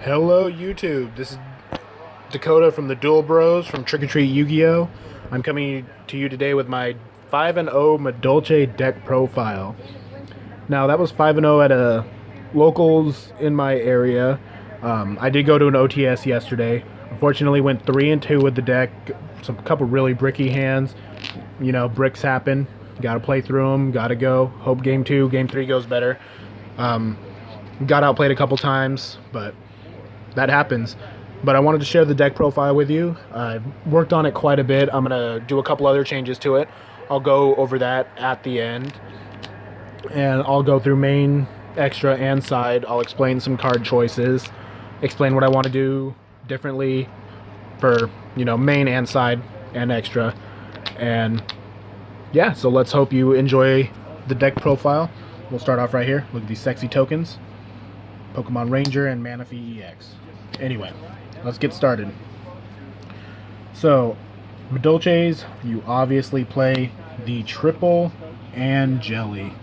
Hello YouTube, this is Dakotah from the Duel Bros from Trick or Treat Yu-Gi-Oh! I'm coming to you today with my 5-0 Madolche deck profile. Now that was 5-0 at a locals in my area. I did go to an OTS yesterday. Unfortunately went 3-2 with the deck. Some couple really bricky hands. You know, bricks happen. Gotta play through them, gotta go. Hope game 2, game 3 goes better. Got outplayed a couple times, but that happens. But I wanted to share the deck profile with you. I've worked on it quite a bit. I'm going to do a couple other changes to it. I'll go over that at the end. And I'll go through main, extra, and side. I'll explain some card choices, explain what I want to do differently for, main and side and extra. And yeah, so let's hope you enjoy the deck profile. We'll start off right here. Look at these sexy tokens. Pokemon Ranger and Manaphy EX. Anyway, let's get started. So, Madolches, you obviously play the triple and Jelly.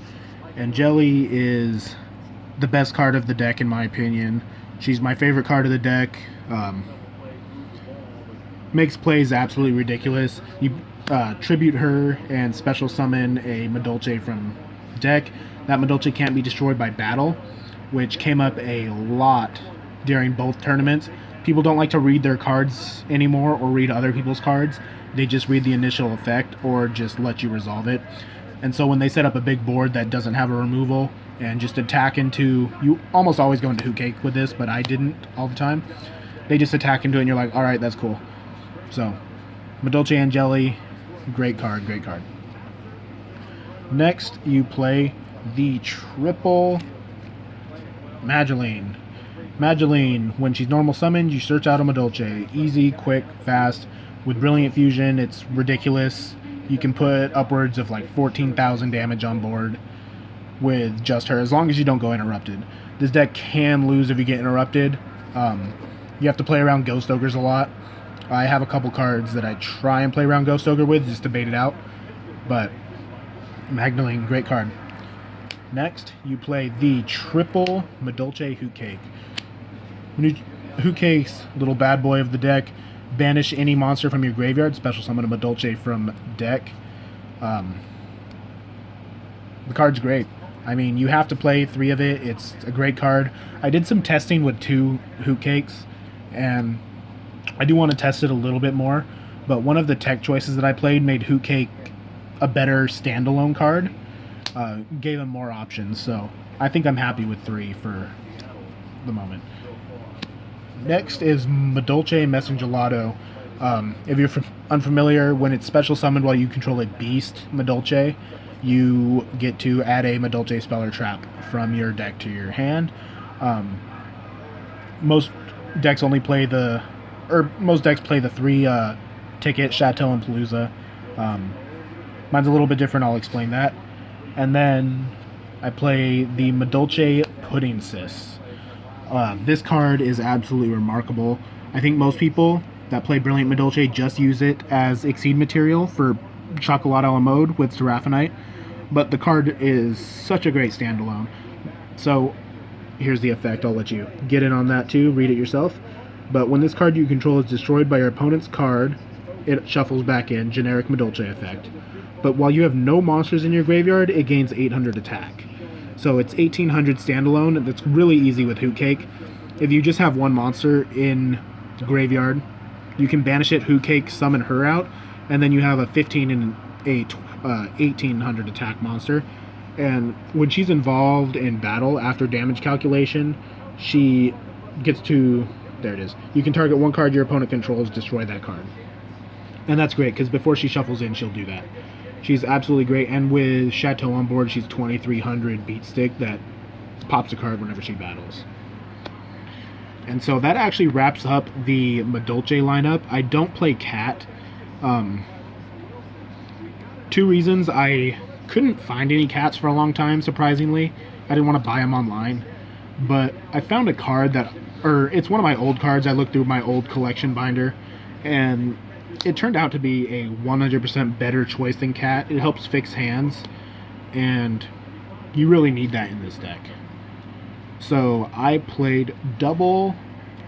And Jelly is the best card of the deck in my opinion. She's my favorite card of the deck. Makes plays absolutely ridiculous. You tribute her and special summon a Madolche from deck. That Madolche can't be destroyed by battle, which came up a lot during both tournaments. People don't like to read their cards anymore or read other people's cards. They just read the initial effect or just let you resolve it. And so when they set up a big board that doesn't have a removal and just attack into, you almost always go into Hoot Cake with this, but I didn't all the time. They just attack into it and you're like, alright, that's cool. So, Madolche and Jelly, great card, great card. Next, you play the triple Madolche. Madolche, when she's normal summoned, you search out a Madolche. Easy, quick, fast. With Brilliant Fusion, it's ridiculous. You can put upwards of like 14,000 damage on board with just her, as long as you don't go interrupted. This deck can lose if you get interrupted. You have to play around Ghost Ogres a lot. I have a couple cards that I try and play around Ghost Ogre with just to bait it out. But Madolche, great card. Next, you play the triple Madolche Hoot Cake. Hoot Cake's little bad boy of the deck. Banish any monster from your graveyard. Special summon a Madolche from deck. The card's great. I mean, you have to play 3 of it. It's a great card. I did some testing with 2 Hoot Cakes, and I do want to test it a little bit more. But one of the tech choices that I played made Hoot Cake a better standalone card. Gave him more options, so I think I'm happy with 3 for the moment. Next is Madolche Messengelato. If you're unfamiliar, when it's special summoned while you control a beast Madolche, you get to add a Madolche spell or trap from your deck to your hand. Most decks play the 3 ticket, Chateau, and Palooza. Mine's a little bit different, I'll explain that. And then I play the Madolche Pudding Sis. This card is absolutely remarkable. I think most people that play Brilliant Madolche just use it as Exceed material for Chocolate a la mode with Seraphinite. But the card is such a great standalone. So here's the effect. I'll let you get in on that too. Read it yourself. But when this card you control is destroyed by your opponent's card, it shuffles back in. Generic Madolche effect. But while you have no monsters in your graveyard, it gains 800 attack. So it's 1800 standalone. That's really easy with Hoot Cake. If you just have one monster in the graveyard, you can banish it, Hoot Cake, summon her out, and then you have a 15 and a 1800 attack monster. And when she's involved in battle after damage calculation, she gets to, there it is. You can target one card your opponent controls, destroy that card. And that's great, because before she shuffles in, she'll do that. She's absolutely great, and with Chateau on board, she's 2300 beat stick that pops a card whenever she battles. And so that actually wraps up the Madolche lineup. I don't play Cat. 2 reasons. I couldn't find any Cats for a long time, surprisingly. I didn't want to buy them online. But I found a card it's one of my old cards. I looked through my old collection binder, and it turned out to be a 100% better choice than Cat. It helps fix hands, and you really need that in this deck. So I played double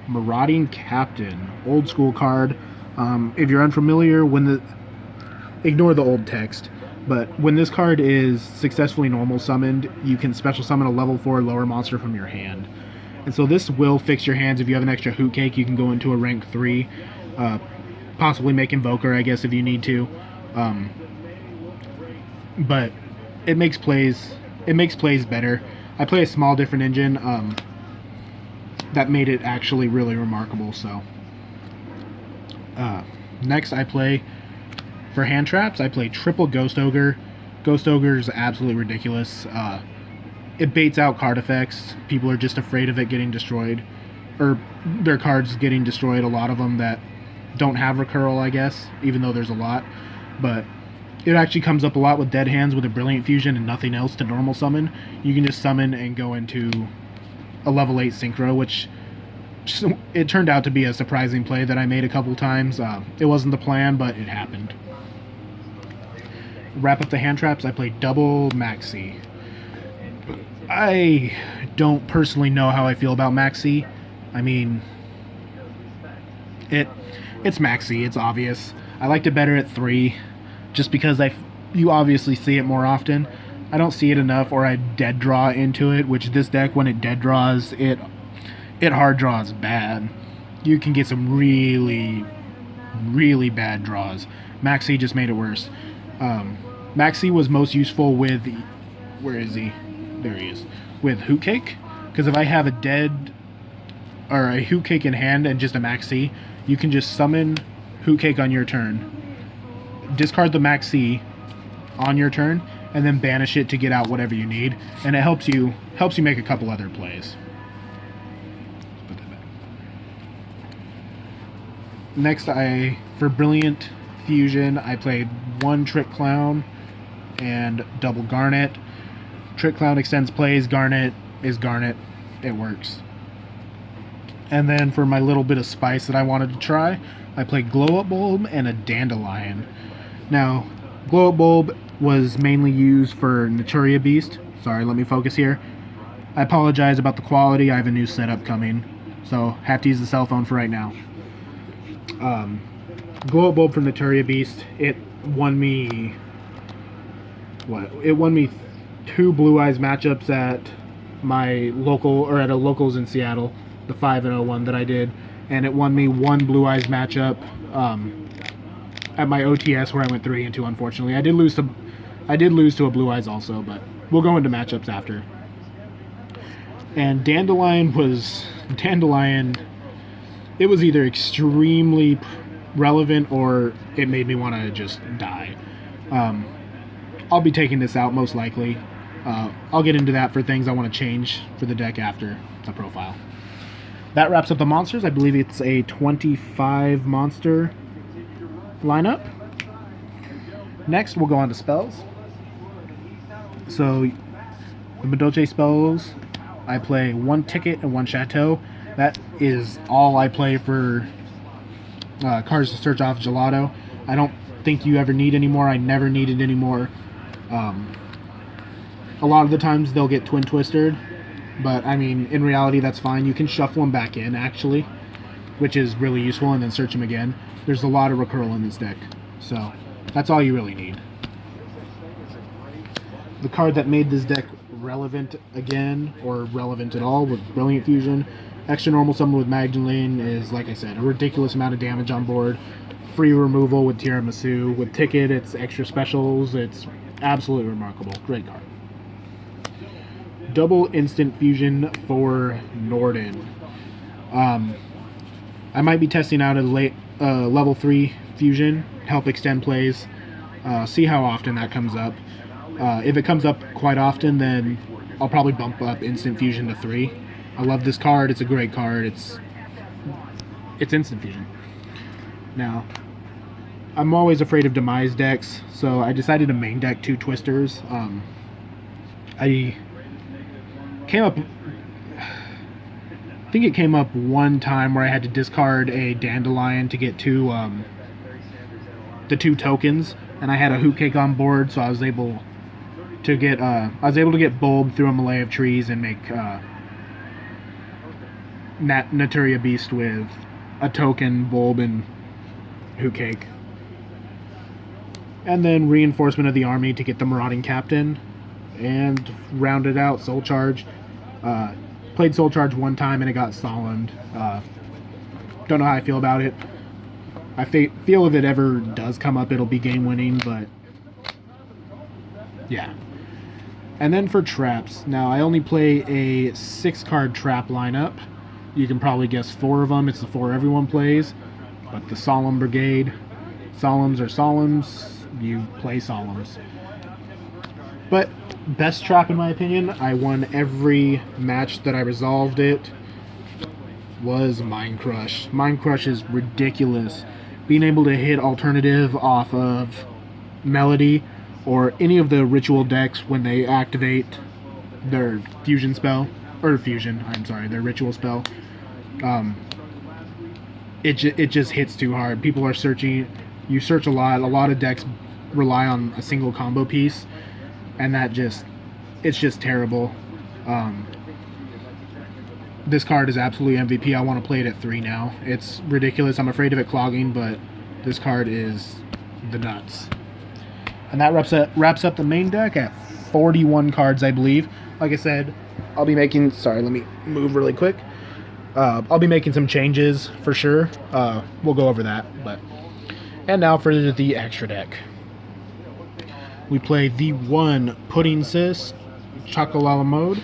Marauding Captain, old school card. If you're unfamiliar, ignore the old text, but when this card is successfully normal summoned, you can special summon a level 4 lower monster from your hand. And so this will fix your hands. If you have an extra Hoot Cake, you can go into a rank 3, possibly make Invoker, I guess, if you need to. But it makes plays better. I play a small different engine that made it actually really remarkable. So next I play, for hand traps, I play triple Ghost Ogre. Ghost Ogre is absolutely ridiculous. It baits out card effects. People are just afraid of it getting destroyed, or their cards getting destroyed, a lot of them that don't have recurl, I guess, even though there's a lot. But it actually comes up a lot with dead hands with a Brilliant Fusion and nothing else to normal summon. You can just summon and go into a level 8 Synchro, which it turned out to be a surprising play that I made a couple times. It wasn't the plan, but it happened. Wrap up the hand traps, I play double Maxi. I don't personally know how I feel about Maxi. I mean, it's Maxi, it's obvious. I liked it better at 3, just because you obviously see it more often. I don't see it enough, or I dead draw into it, which this deck, when it dead draws, it hard draws bad. You can get some really, really bad draws. Maxi just made it worse. Maxi was most useful with, where is he? There he is. With Hoot Cake, because if I have a dead or a Hoot Cake in hand and just a Maxi, you can just summon Hoot Cake on your turn, discard the Maxi on your turn, and then banish it to get out whatever you need, and it helps you make a couple other plays. Put that back. Next, for Brilliant Fusion, I played 1 Trick Clown and double Garnet. Trick Clown extends plays, Garnet is Garnet, it works. And then for my little bit of spice that I wanted to try, I played Glow Up Bulb and a Dandelion. Now, Glow Up Bulb was mainly used for Naturia Beast. Sorry, let me focus here. I apologize about the quality, I have a new setup coming, so have to use the cell phone for right now. Glow Up Bulb from Naturia Beast, it won me 2 Blue Eyes matchups at my local, or at a locals in Seattle, the 5-0 one that I did, and it won me 1 Blue Eyes matchup at my OTS where I went 3-2. Unfortunately, I did lose to a Blue Eyes also, but we'll go into matchups after. And Dandelion, it was either extremely relevant or it made me want to just die. I'll be taking this out most likely. I'll get into that for things I want to change for the deck after the profile. That wraps up the monsters. I believe it's a 25 monster lineup. Next, we'll go on to spells. So, the Madolche spells, I play 1 Ticket and 1 Chateau. That is all I play for cards to search off Gelato. I don't think you ever need anymore. I never needed anymore. A lot of the times they'll get Twin Twistered, but I mean, in reality, that's fine. You can shuffle them back in, actually, which is really useful, and then search them again. There's a lot of recurl in this deck, so that's all you really need. The card that made this deck relevant again, or relevant at all, with Brilliant Fusion, extra normal summon with Magdalene is, like I said, a ridiculous amount of damage on board. Free removal with Tiramisu. With Ticket, it's extra specials. It's absolutely remarkable. Great card. Double Instant Fusion for Norden. I might be testing out a level 3 fusion, help extend plays, see how often that comes up. If it comes up quite often, then I'll probably bump up Instant Fusion to 3. I love this card, it's a great card, it's Instant Fusion. Now, I'm always afraid of Demise decks, so I decided to main deck 2 Twisters. I think it came up one time where I had to discard a Dandelion to get the 2 tokens, and I had a Hoot Cake on board, so I was able to get Bulb through a melee of trees and make Naturia Beast with a token, Bulb, and Hoot Cake. And then Reinforcement of the Army to get the Marauding Captain. And rounded out Soul Charge. Played Soul Charge one time and it got solemned. Don't know how I feel about it. I feel if it ever does come up, it'll be game winning, but yeah. And then for traps, now I only play a 6-card trap lineup. You can probably guess 4 of them. It's the 4 everyone plays. But the Solemn Brigade, Solemns are Solemns, you play Solemns. But best trap in my opinion, I won every match that I resolved it, was Mind Crush. Mind Crush is ridiculous. Being able to hit alternative off of Melody or any of the ritual decks when they activate their fusion spell, or fusion, I'm sorry, their ritual spell, it just hits too hard. People are searching, you search a lot of decks rely on a single combo piece, and it's just terrible. This card is absolutely MVP. I want to play it at 3 now. It's ridiculous. I'm afraid of it clogging, but this card is the nuts. And that wraps up the main deck at 41 cards, I believe. Like I said, I'll be making... Sorry, let me move really quick. I'll be making some changes for sure. We'll go over that. And now for the extra deck. We play the 1 Pudding Sis, Chocolala Mode.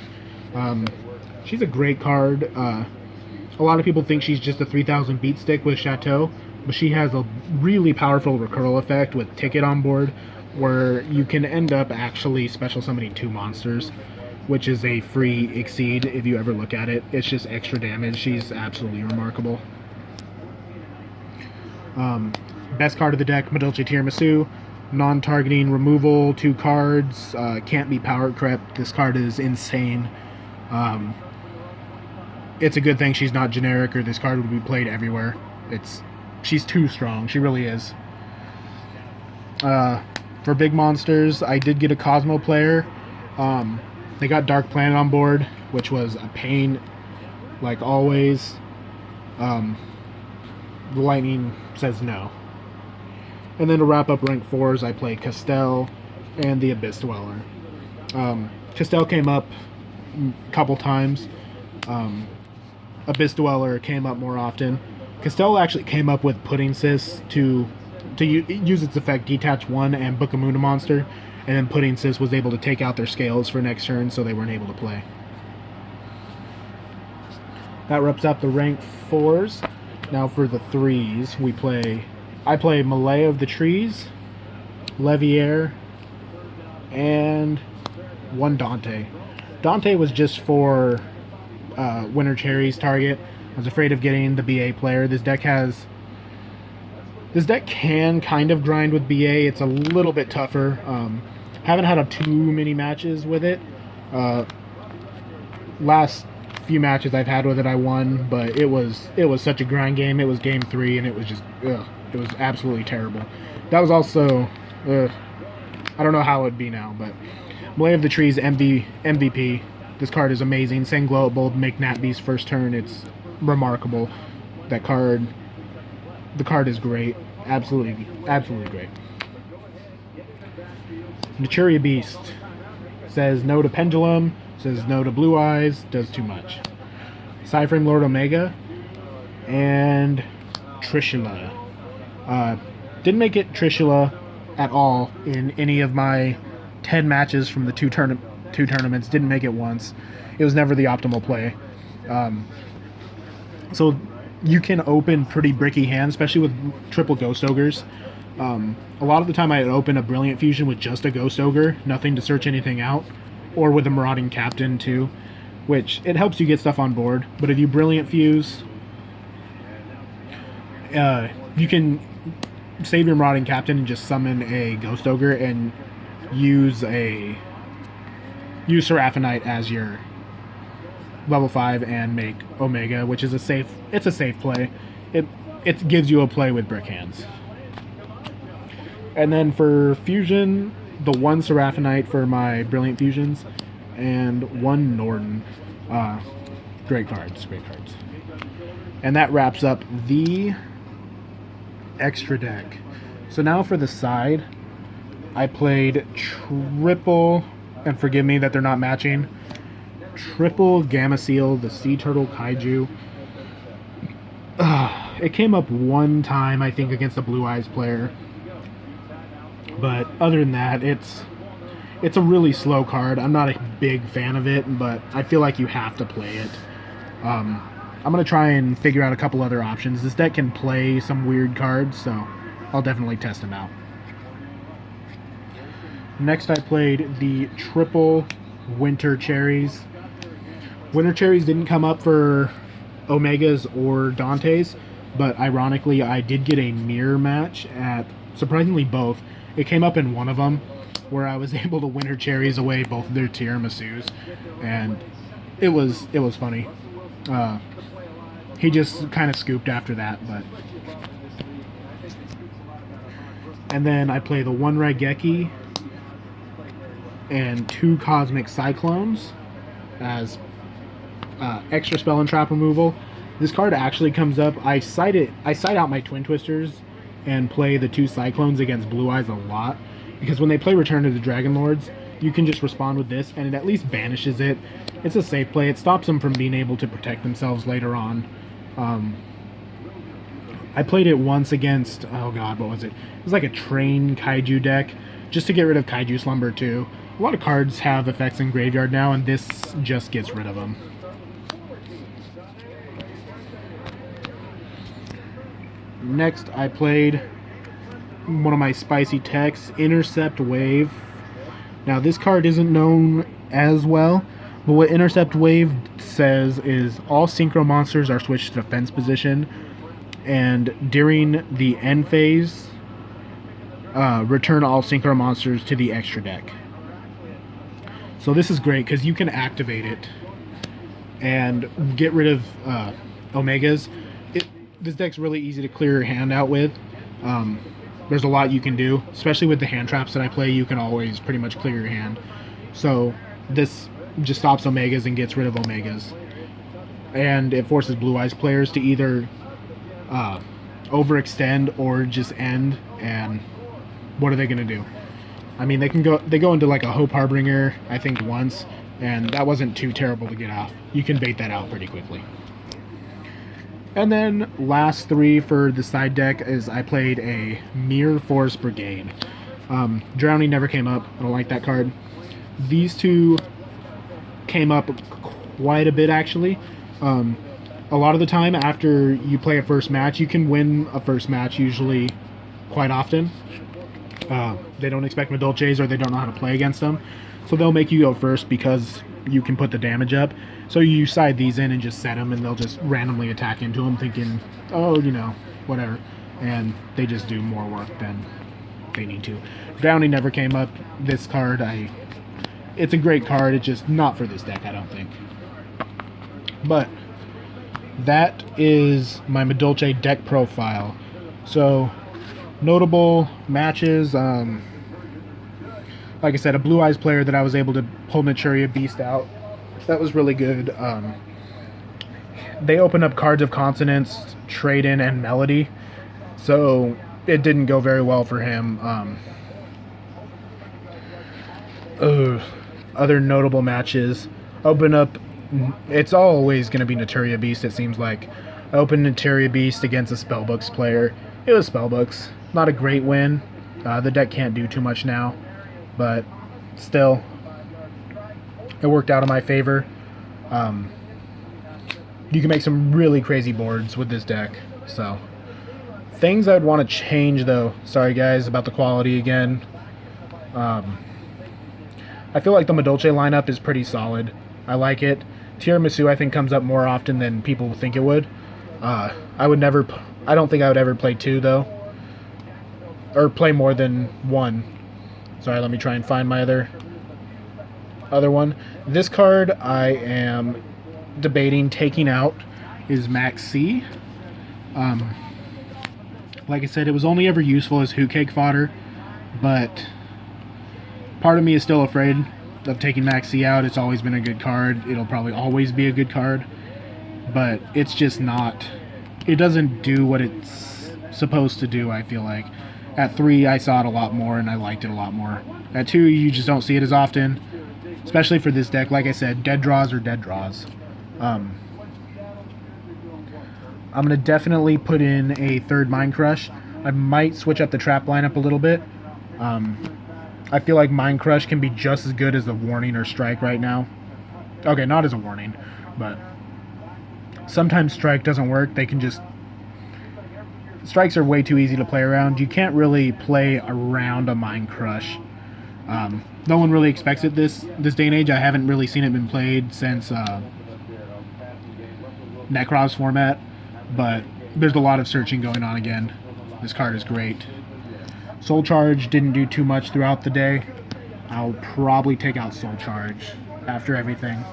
She's a great card. A lot of people think she's just a 3000 beat stick with Chateau, but she has a really powerful recurl effect with Ticket on board, where you can end up actually special summoning 2 monsters, which is a free Exceed if you ever look at it. It's just extra damage. She's absolutely remarkable. Best card of the deck, Madolche Tiramisu. Non-targeting removal, 2 cards. Can't be power crept. This card is insane. It's a good thing she's not generic, or this card would be played everywhere. She's too strong. She really is. For big monsters, I did get a Cosmo player. They got Dark Planet on board, which was a pain, like always. The Lightning says no. And then to wrap up rank 4s, I played Castell and the Abyss Dweller. Castell came up a couple times. Abyss Dweller came up more often. Castell actually came up with Pudding Sis to use its effect, detach 1 and book a Moon monster, and then Pudding Sis was able to take out their scales for next turn, so they weren't able to play. That wraps up the rank 4s. Now for the 3s, I play Malay of the Trees, Leviaire, and 1 Dante. Dante was just for Winter Cherry's target. I was afraid of getting the BA player. This deck can kind of grind with BA. It's a little bit tougher. Haven't had too many matches with it. Last few matches I've had with it, I won, but it was such a grind game. It was game 3, and it was just it was absolutely terrible. That was also I don't know how it would be now, but Malay of the Trees MVP. This card is amazing. Send Glow at Bulb, make Nat Beast first turn. It's remarkable. The card is great. Absolutely great. Naturia Beast says no to Pendulum, says no to Blue Eyes, does too much. Cyframe Lord Omega and Trishula. Didn't make it Trishula at all in any of my 10 matches from the two tournaments. Didn't make it once. It was never the optimal play. So you can open pretty bricky hands, especially with triple Ghost Ogres. A lot of the time I would open a Brilliant Fusion with just a Ghost Ogre, nothing to search anything out, or with a Marauding Captain too, which it helps you get stuff on board. But if you Brilliant Fuse, you can save your Marauding Captain and just summon a Ghost Ogre and use Seraphinite as your level 5 and make Omega, which is a safe play. It gives you a play with brick hands. And then for Fusion, the 1 Seraphinite for my Brilliant Fusions, and 1 Norton. Great cards, great cards. And that wraps up the extra deck. So now for the side, I played triple, and forgive me that they're not matching, triple Gamma Seal, the Sea Turtle Kaiju. It came up one time, I think, against a Blue Eyes player. But other than that, it's a really slow card. I'm not a big fan of it, but I feel like you have to play it. I'm going to try and figure out a couple other options. This deck can play some weird cards, so I'll definitely test them out. Next, I played the triple Winter Cherries. Winter Cherries didn't come up for Omegas or Dantes, but ironically, I did get a mirror match at, surprisingly, both. It came up in one of them, where I was able to Winter Cherries away both of their tiramisus, and it was funny. He just kind of scooped after that, but... And then I play the one Raigeki and two Cosmic Cyclones as extra spell and trap removal. This card actually comes up. I side out my Twin Twisters and play the two Cyclones against Blue Eyes a lot, because when they play Return to the Dragon Lords, you can just respond with this, and it at least banishes it. It's a safe play. It stops them from being able to protect themselves later on. I played it once against, oh god, what was it? It was like a Train Kaiju deck, just to get rid of Kaiju Slumber 2. A lot of cards have effects in Graveyard now, and this just gets rid of them. Next, I played one of my spicy techs, Intercept Wave. Now, this card isn't known as well, but what Intercept Wave says is all Synchro monsters are switched to defense position, and during the end phase, return all Synchro monsters to the extra deck. So this is great, because you can activate it and get rid of Omegas. This deck's really easy to clear your hand out with. There's a lot you can do, especially with the hand traps that I play. You can always pretty much clear your hand. So this just stops Omegas and gets rid of Omegas. And it forces Blue Eyes players to either overextend or just end, and what are they going to do? I mean, they go into like a Hope Harbinger, I think, once, and that wasn't too terrible to get out. You can bait that out pretty quickly. And then last three for the side deck is I played a Mirror Force Brigade. Drowning never came up. I don't like that card. These two came up quite a bit, actually. A lot of the time after you play a first match, you can win a first match usually quite often. They don't expect Madolches, or they don't know how to play against them. So they'll make you go first because you can put the damage up. So you side these in and just set them, and they'll just randomly attack into them thinking, oh, you know, whatever. And they just do more work than they need to. Drowning never came up. This card, it's a great card. It's just not for this deck, I don't think. But that is my Madolche deck profile. So, notable matches, like I said, a Blue Eyes player that I was able to pull Naturia Beast out. That was really good. They opened up Cards of Consonance, Trade-In, and Melody. So, it didn't go very well for him. Other notable matches. Open up... It's always going to be Naturia Beast, it seems like. I opened Naturia Beast against a Spellbooks player. It was Spellbooks. Not a great win. The deck can't do too much now. But still, it worked out in my favor. You can make some really crazy boards with this deck. So, things I'd want to change, though. Sorry, guys, about the quality again. I feel like the Madolche lineup is pretty solid. I like it. Tiramisu, I think, comes up more often than people think it would. I don't think I would ever play two, though. Or play more than one. Sorry, let me try and find my other one. This card I am debating taking out is Max C. Like I said, it was only ever useful as Hoot Cake fodder, but part of me is still afraid of taking Max C out. It's always been a good card. It'll probably always be a good card. but it's just not. It doesn't do what it's supposed to do, I feel like. At 3, I saw it a lot more, and I liked it a lot more. At 2, you just don't see it as often, especially for this deck. Like I said, dead draws are dead draws. I'm going to definitely put in a third Mind Crush. I might switch up the trap lineup a little bit. I feel like Mind Crush can be just as good as a warning or strike right now. Okay, not as a warning, but sometimes strike doesn't work. They can just... Strikes are way too easy to play around. You can't really play around a Mind Crush. No one really expects it this day and age. I haven't really seen it been played since Necrob's format, but there's a lot of searching going on again. This card is great. Soul Charge didn't do too much throughout the day. I'll probably take out Soul Charge after everything.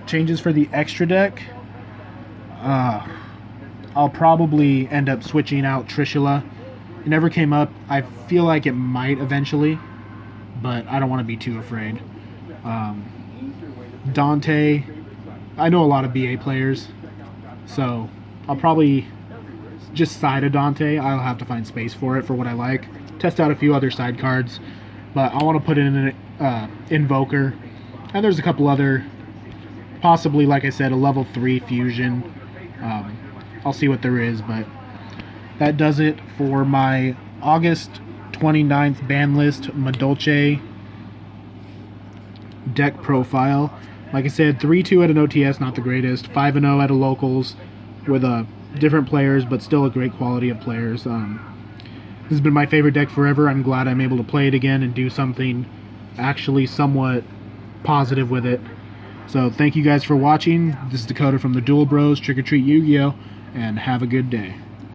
Changes for the extra deck. I'll probably end up switching out Trishula. It never came up. I feel like it might eventually, but I don't want to be too afraid. Dante, I know a lot of BA players, so I'll probably just side a Dante. I'll have to find space for it for what I like. Test out a few other side cards, but I want to put in an Invoker, and there's a couple other, possibly, like I said, a level 3 fusion. I'll see what there is, but that does it for my August 29th ban list Madolche deck profile. Like I said, 3-2 at an OTS, not the greatest. 5-0 at a locals with different players, but still a great quality of players. This has been my favorite deck forever. I'm glad I'm able to play it again and do something actually somewhat positive with it. So thank you guys for watching. This is Dakotah from the Duel Bros, Trick or Treat Yu-Gi-Oh! And have a good day.